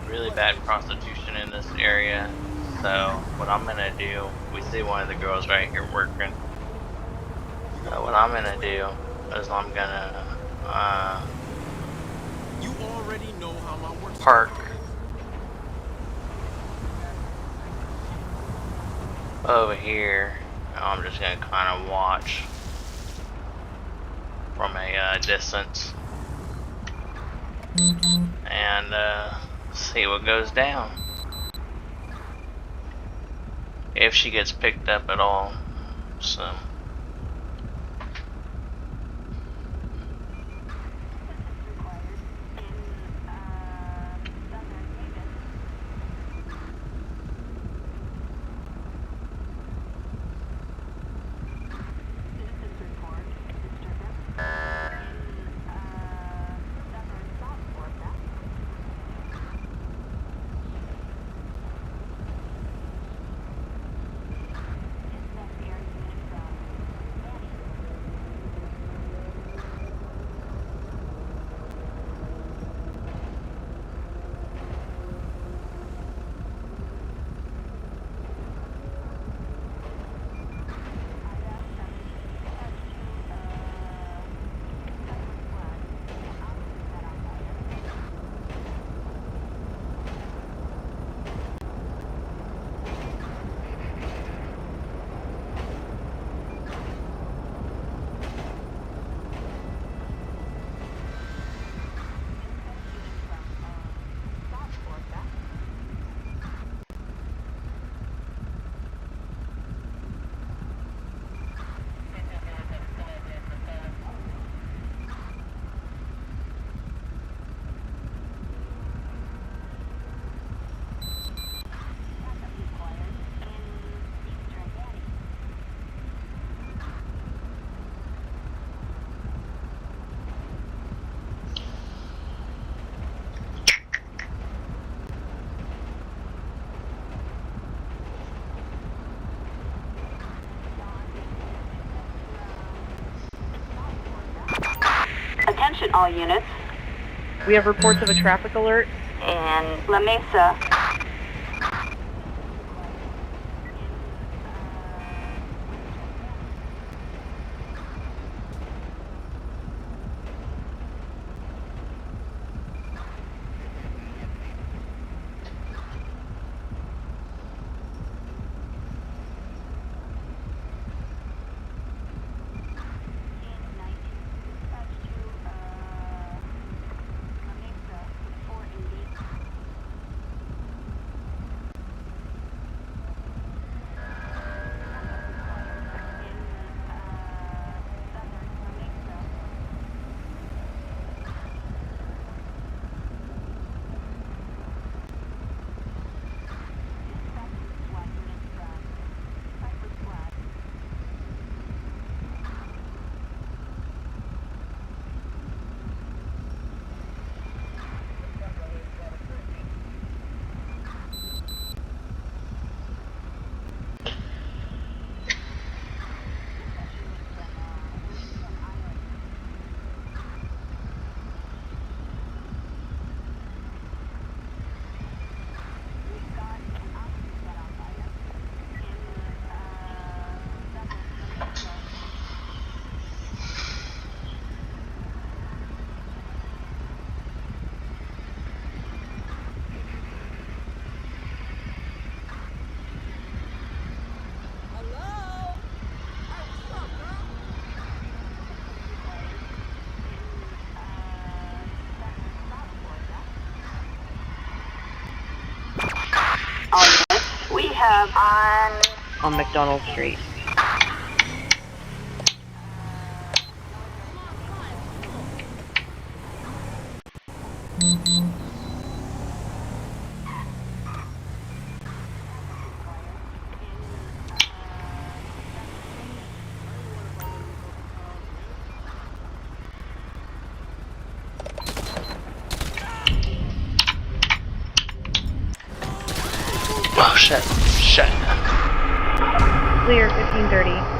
Really bad prostitution in this area, so what I'm gonna do, we see one of the girls right here working, so what I'm gonna do is I'm gonna You already know how my work park over here. I'm just gonna kind of watch from a distance and see what goes down, if she gets picked up at all. So attention all units. We have reports of a traffic alert In La Mesa. All units, we have on McDonald Street. oh shit. Clear 1530.